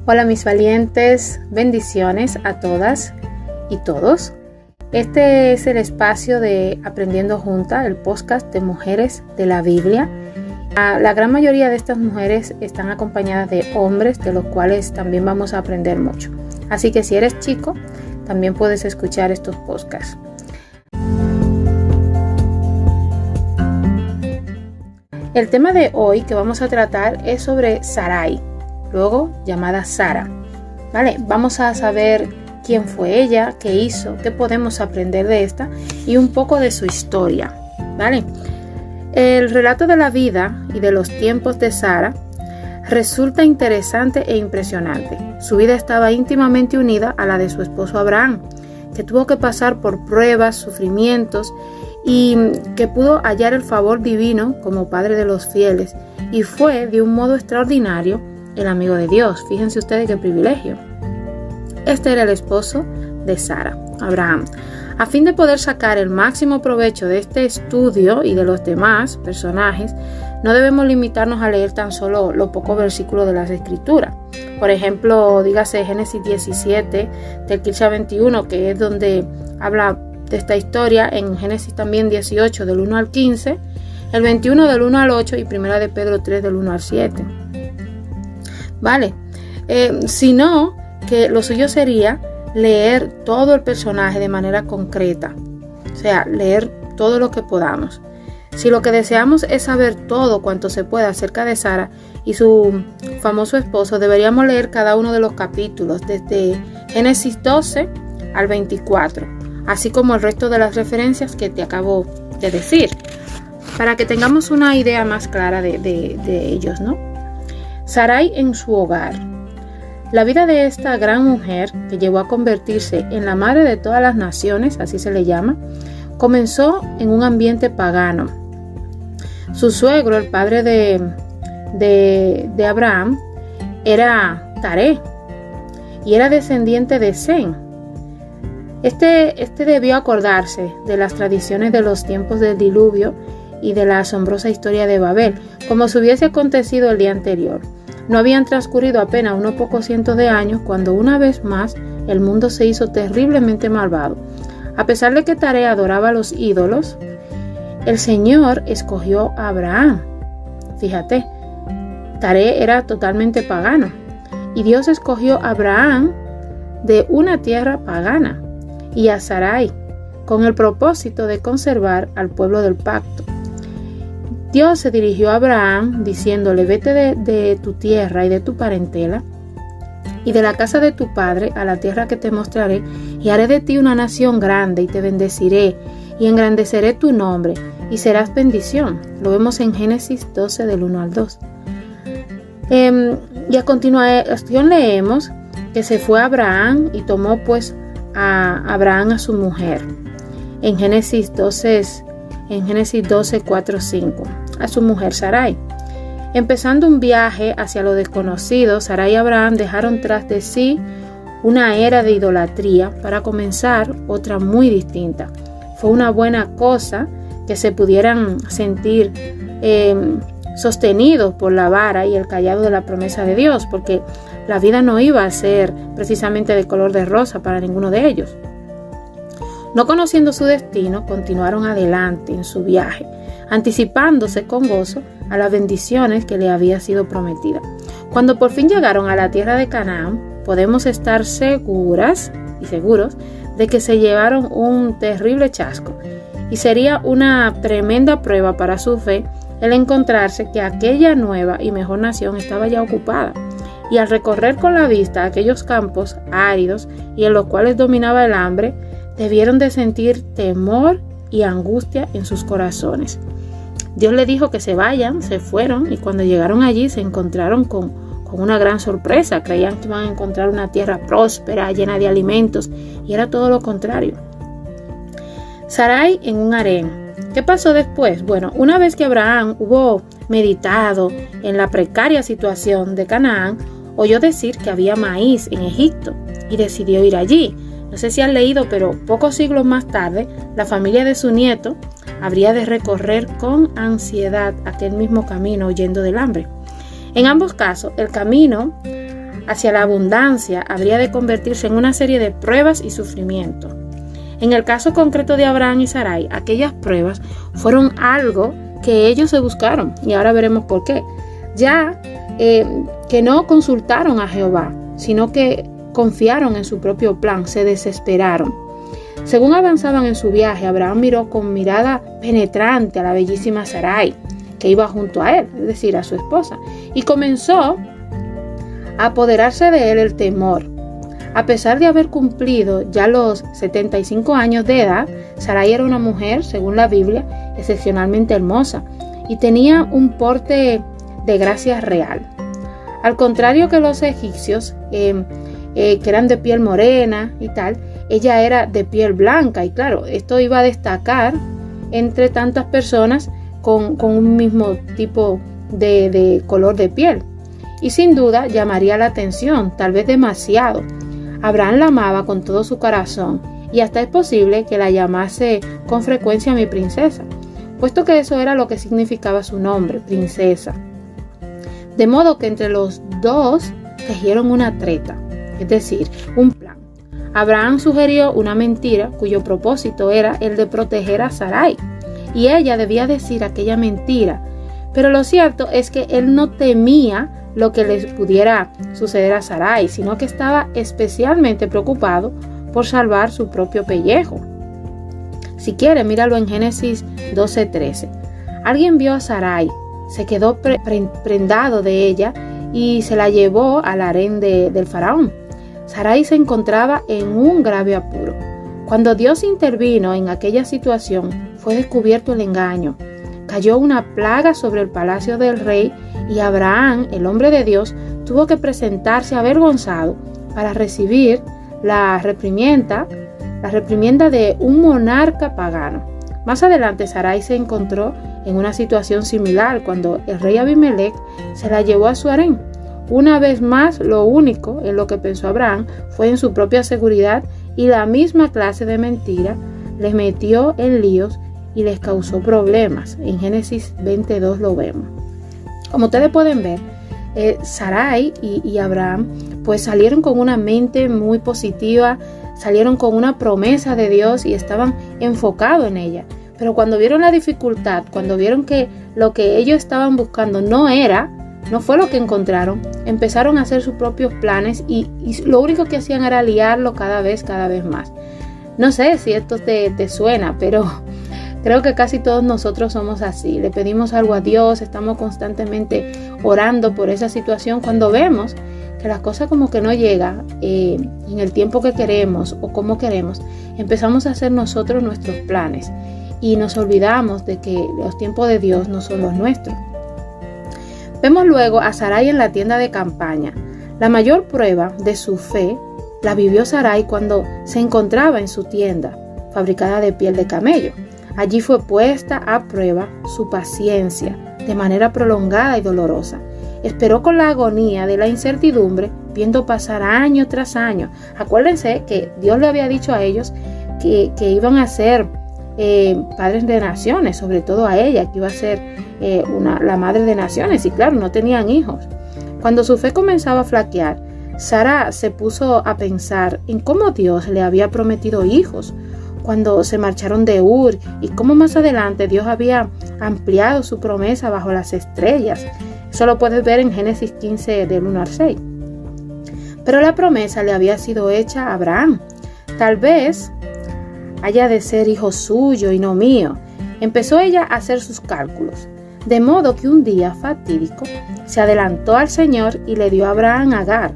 Hola mis valientes, bendiciones a todas y todos. Este es el espacio de Aprendiendo Juntas, el podcast de mujeres de la Biblia. La gran mayoría de estas mujeres están acompañadas de hombres, de los cuales también vamos a aprender mucho. Así que si eres chico, también puedes escuchar estos podcasts. El tema de hoy que vamos a tratar es sobre Sarai, luego llamada Sara. ¿Vale? Vamos a saber quién fue ella, qué hizo, qué podemos aprender de esta y un poco de su historia. ¿Vale? El relato de la vida y de los tiempos de Sara resulta interesante e impresionante. Su vida estaba íntimamente unida a la de su esposo Abraham, que tuvo que pasar por pruebas, sufrimientos y que pudo hallar el favor divino como padre de los fieles y fue de un modo extraordinario el amigo de Dios. Fíjense ustedes qué privilegio. Este era el esposo de Sara, Abraham. A fin de poder sacar el máximo provecho de este estudio y de los demás personajes, no debemos limitarnos a leer tan solo los pocos versículos de las Escrituras. Por ejemplo, dígase Génesis 17, del 15 a 21, que es donde habla de esta historia, en Génesis también 18, del 1 al 15, el 21 del 1 al 8 y Primera de Pedro 3, del 1 al 7. Vale, sino que lo suyo sería leer todo el personaje de manera concreta, o sea, leer todo lo que podamos. Si lo que deseamos es saber todo cuanto se pueda acerca de Sara y su famoso esposo, deberíamos leer cada uno de los capítulos, desde Génesis 12 al 24, así como el resto de las referencias que te acabo de decir, para que tengamos una idea más clara de ellos, ¿no? Sarai en su hogar. La vida de esta gran mujer, que llegó a convertirse en la madre de todas las naciones, así se le llama, comenzó en un ambiente pagano. Su suegro, el padre de Abraham, era Taré y era descendiente de Sem. Este debió acordarse de las tradiciones de los tiempos del diluvio y de la asombrosa historia de Babel, como si hubiese acontecido el día anterior. No habían transcurrido apenas unos pocos cientos de años cuando una vez más el mundo se hizo terriblemente malvado. A pesar de que Taré adoraba a los ídolos, el Señor escogió a Abraham. Fíjate, Taré era totalmente pagano y Dios escogió a Abraham de una tierra pagana y a Sarai con el propósito de conservar al pueblo del pacto. Dios se dirigió a Abraham diciéndole: vete de tu tierra y de tu parentela y de la casa de tu padre a la tierra que te mostraré, y haré de ti una nación grande y te bendeciré y engrandeceré tu nombre y serás bendición. Lo vemos en Génesis 12 del 1 al 2. Y a continuación leemos que se fue Abraham y tomó pues a Abraham a su mujer. En Génesis 12, 4, 5, a su mujer Sarai. Empezando un viaje hacia lo desconocido, Sarai y Abraham dejaron tras de sí una era de idolatría para comenzar otra muy distinta. Fue una buena cosa que se pudieran sentir sostenidos por la vara y el cayado de la promesa de Dios, porque la vida no iba a ser precisamente de color de rosa para ninguno de ellos. No conociendo su destino, continuaron adelante en su viaje, anticipándose con gozo a las bendiciones que le había sido prometida. Cuando por fin llegaron a la tierra de Canaán, podemos estar seguras y seguros de que se llevaron un terrible chasco, y sería una tremenda prueba para su fe el encontrarse que aquella nueva y mejor nación estaba ya ocupada. Y al recorrer con la vista aquellos campos áridos y en los cuales dominaba el hambre, debieron de sentir temor y angustia en sus corazones. Dios le dijo que se vayan, se fueron, y cuando llegaron allí se encontraron con una gran sorpresa. Creían que iban a encontrar una tierra próspera, llena de alimentos, y era todo lo contrario. Sarai en un harén. ¿Qué pasó después? Bueno, una vez que Abraham hubo meditado en la precaria situación de Canaán, oyó decir que había maíz en Egipto y decidió ir allí. No sé si han leído, pero pocos siglos más tarde, la familia de su nieto habría de recorrer con ansiedad aquel mismo camino huyendo del hambre. En ambos casos, el camino hacia la abundancia habría de convertirse en una serie de pruebas y sufrimiento. En el caso concreto de Abraham y Sarai, aquellas pruebas fueron algo que ellos se buscaron, y ahora veremos por qué. Ya que no consultaron a Jehová, sino que confiaron en su propio plan, se desesperaron. Según avanzaban en su viaje, Abraham miró con mirada penetrante a la bellísima Sarai, que iba junto a él, es decir, a su esposa, y comenzó a apoderarse de él el temor. A pesar de haber cumplido ya los 75 años de edad, Sarai era una mujer, según la Biblia, excepcionalmente hermosa y tenía un porte de gracia real. Al contrario que los egipcios, que eran de piel morena y tal, ella era de piel blanca, y claro, esto iba a destacar entre tantas personas con un mismo tipo de color de piel, y sin duda llamaría la atención, tal vez demasiado. Abraham la amaba con todo su corazón, y hasta es posible que la llamase con frecuencia mi princesa, puesto que eso era lo que significaba su nombre, princesa. De modo que entre los dos tejieron una treta, es decir, un plan. Abraham sugirió una mentira cuyo propósito era el de proteger a Sarai, y ella debía decir aquella mentira, pero lo cierto es que él no temía lo que les pudiera suceder a Sarai, sino que estaba especialmente preocupado por salvar su propio pellejo. Si quiere, míralo en Génesis 12:13. Alguien vio a Sarai, se quedó prendado de ella y se la llevó al harén del faraón. Sarai se encontraba en un grave apuro. Cuando Dios intervino en aquella situación, fue descubierto el engaño. Cayó una plaga sobre el palacio del rey y Abraham, el hombre de Dios, tuvo que presentarse avergonzado para recibir la reprimienda de un monarca pagano. Más adelante, Sarai se encontró en una situación similar cuando el rey Abimelech se la llevó a su harén. Una vez más, lo único en lo que pensó Abraham fue en su propia seguridad, y la misma clase de mentira les metió en líos y les causó problemas. En Génesis 22 lo vemos. Como ustedes pueden ver, Sarai y Abraham pues salieron con una mente muy positiva, salieron con una promesa de Dios y estaban enfocados en ella. Pero cuando vieron la dificultad, cuando vieron que lo que ellos estaban buscando no fue lo que encontraron, empezaron a hacer sus propios planes y lo único que hacían era liarlo cada vez más. No sé si esto te suena, pero creo que casi todos nosotros somos así. Le pedimos algo a Dios, estamos constantemente orando por esa situación. Cuando vemos que las cosas como que no llegan en el tiempo que queremos o como queremos, empezamos a hacer nosotros nuestros planes y nos olvidamos de que los tiempos de Dios no son los nuestros. Vemos luego a Sarai en la tienda de campaña. La mayor prueba de su fe la vivió Sarai cuando se encontraba en su tienda, fabricada de piel de camello. Allí fue puesta a prueba su paciencia de manera prolongada y dolorosa. Esperó con la agonía de la incertidumbre, viendo pasar año tras año. Acuérdense que Dios le había dicho a ellos que iban a ser padres de naciones, sobre todo a ella, que iba a ser la madre de naciones, y claro, no tenían hijos. Cuando su fe comenzaba a flaquear, Sara se puso a pensar en cómo Dios le había prometido hijos cuando se marcharon de Ur, y cómo más adelante Dios había ampliado su promesa bajo las estrellas. Eso lo puedes ver en Génesis 15 del 1 al 6. Pero la promesa le había sido hecha a Abraham. Tal vez haya de ser hijo suyo y no mío. Empezó ella a hacer sus cálculos, de modo que un día fatídico se adelantó al Señor y le dio a Abraham a Agar,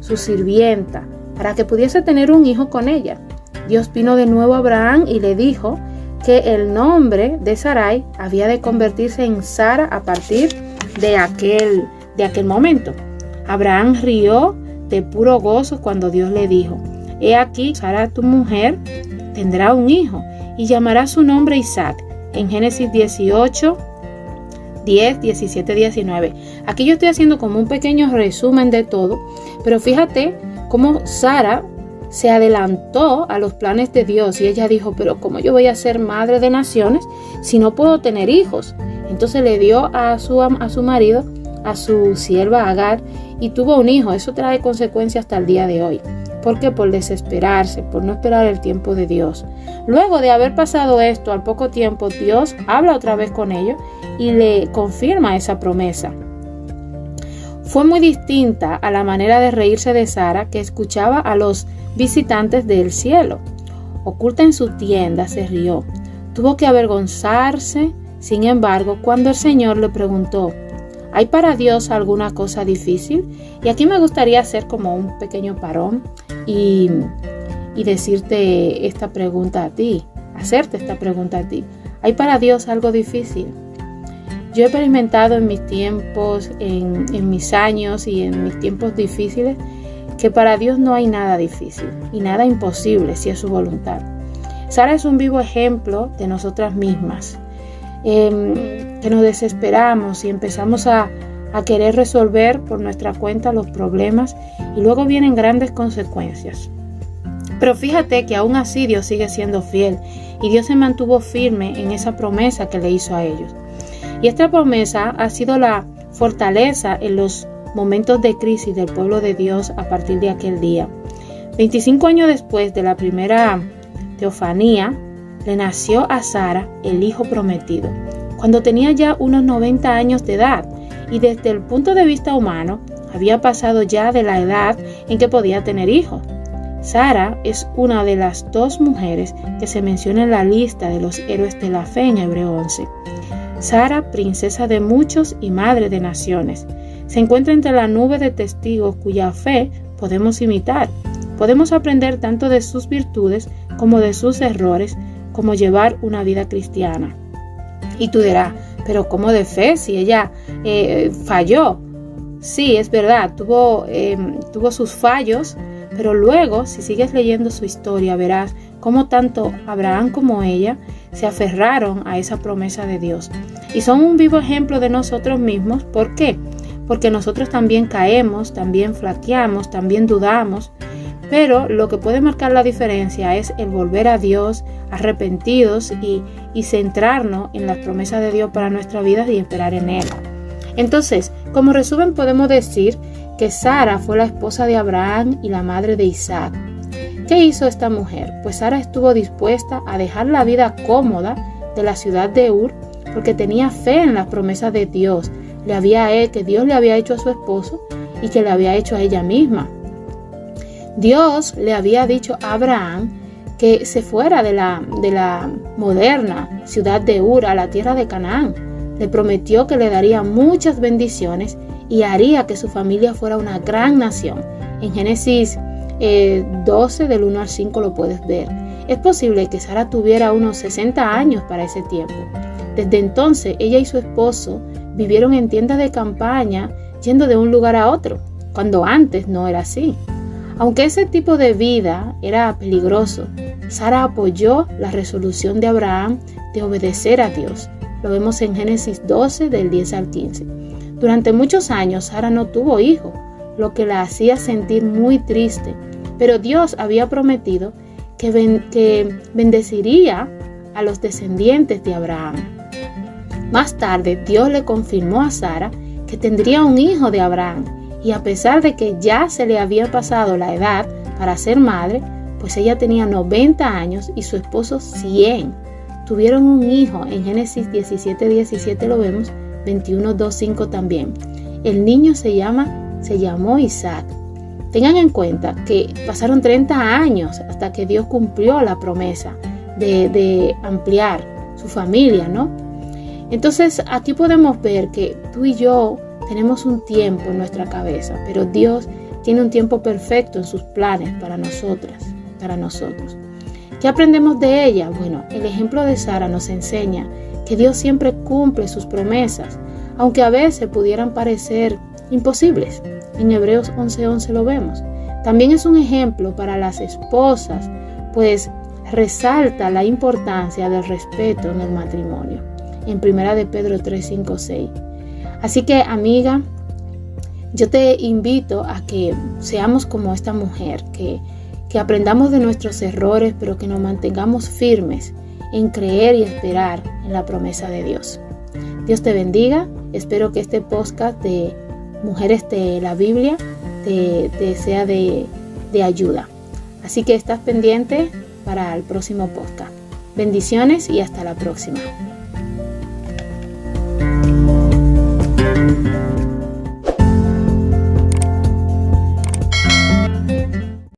su sirvienta, para que pudiese tener un hijo con ella. Dios vino de nuevo a Abraham y le dijo que el nombre de Sarai había de convertirse en Sara a partir de aquel momento. Abraham rió de puro gozo cuando Dios le dijo: he aquí, Sara tu mujer tendrá un hijo y llamará su nombre Isaac. En Génesis 18, 10, 17, 19. Aquí yo estoy haciendo como un pequeño resumen de todo, pero fíjate cómo Sara se adelantó a los planes de Dios y ella dijo: pero ¿cómo yo voy a ser madre de naciones si no puedo tener hijos? Entonces le dio a su marido a su sierva Agar y tuvo un hijo. Eso trae consecuencias hasta el día de hoy. ¿Por qué? Por desesperarse, por no esperar el tiempo de Dios. Luego de haber pasado esto, al poco tiempo, Dios habla otra vez con ellos y le confirma esa promesa. Fue muy distinta a la manera de reírse de Sara, que escuchaba a los visitantes del cielo. Oculta en su tienda, se rió. Tuvo que avergonzarse, sin embargo, cuando el Señor le preguntó: ¿hay para Dios alguna cosa difícil? Y aquí me gustaría hacer como un pequeño parón y decirte esta pregunta a ti, hacerte esta pregunta a ti. ¿Hay para Dios algo difícil? Yo he experimentado en mis tiempos, en mis años y en mis tiempos difíciles, que para Dios no hay nada difícil y nada imposible si es su voluntad. Sara es un vivo ejemplo de nosotras mismas, que nos desesperamos y empezamos a querer resolver por nuestra cuenta los problemas y luego vienen grandes consecuencias. Pero fíjate que aún así Dios sigue siendo fiel y Dios se mantuvo firme en esa promesa que le hizo a ellos. Y esta promesa ha sido la fortaleza en los momentos de crisis del pueblo de Dios a partir de aquel día. 25 años después de la primera teofanía, le nació a Sara el hijo prometido, cuando tenía ya unos 90 años de edad, y desde el punto de vista humano, había pasado ya de la edad en que podía tener hijos. Sara es una de las 2 mujeres que se menciona en la lista de los héroes de la fe en Hebreo 11. Sara, princesa de muchos y madre de naciones, se encuentra entre la nube de testigos cuya fe podemos imitar. Podemos aprender tanto de sus virtudes como de sus errores, como llevar una vida cristiana. Y tú dirás, pero ¿cómo de fe si ella falló? Sí, es verdad, tuvo sus fallos, pero luego, si sigues leyendo su historia, verás cómo tanto Abraham como ella se aferraron a esa promesa de Dios. Y son un vivo ejemplo de nosotros mismos. ¿Por qué? Porque nosotros también caemos, también flaqueamos, también dudamos, pero lo que puede marcar la diferencia es el volver a Dios arrepentidos y centrarnos en las promesas de Dios para nuestra vida y esperar en Él. Entonces, como resumen, podemos decir que Sara fue la esposa de Abraham y la madre de Isaac. ¿Qué hizo esta mujer? Pues Sara estuvo dispuesta a dejar la vida cómoda de la ciudad de Ur porque tenía fe en las promesas de Dios, que Dios le había hecho a su esposo y que le había hecho a ella misma. Dios le había dicho a Abraham que se fuera de la moderna ciudad de Ur a la tierra de Canaán. Le prometió que le daría muchas bendiciones y haría que su familia fuera una gran nación. En Génesis 12 del 1 al 5 lo puedes ver. Es posible que Sara tuviera unos 60 años para ese tiempo. Desde entonces ella y su esposo vivieron en tiendas de campaña yendo de un lugar a otro, cuando antes no era así. Aunque ese tipo de vida era peligroso, Sara apoyó la resolución de Abraham de obedecer a Dios. Lo vemos en Génesis 12 del 10 al 15. Durante muchos años Sara no tuvo hijos, lo que la hacía sentir muy triste, pero Dios había prometido que bendeciría a los descendientes de Abraham. Más tarde Dios le confirmó a Sara que tendría un hijo de Abraham, y a pesar de que ya se le había pasado la edad para ser madre, pues ella tenía 90 años y su esposo 100. Tuvieron un hijo, en Génesis 17:17 lo vemos, 21:2-5 también. El niño se llamó Isaac. Tengan en cuenta que pasaron 30 años hasta que Dios cumplió la promesa de ampliar su familia, ¿no? Entonces aquí podemos ver que tú y yo tenemos un tiempo en nuestra cabeza, pero Dios tiene un tiempo perfecto en sus planes para nosotras, para nosotros. ¿Qué aprendemos de ella? Bueno, el ejemplo de Sara nos enseña que Dios siempre cumple sus promesas, aunque a veces pudieran parecer imposibles. En Hebreos 11:11 lo vemos. También es un ejemplo para las esposas, pues resalta la importancia del respeto en el matrimonio, en 1 de Pedro 3:5-6. Así que, amiga, yo te invito a que seamos como esta mujer, que aprendamos de nuestros errores, pero que nos mantengamos firmes en creer y esperar en la promesa de Dios. Dios te bendiga espero que este podcast de Mujeres de la Biblia te sea de ayuda. Así que estás pendiente para el próximo podcast. Bendiciones y hasta la próxima.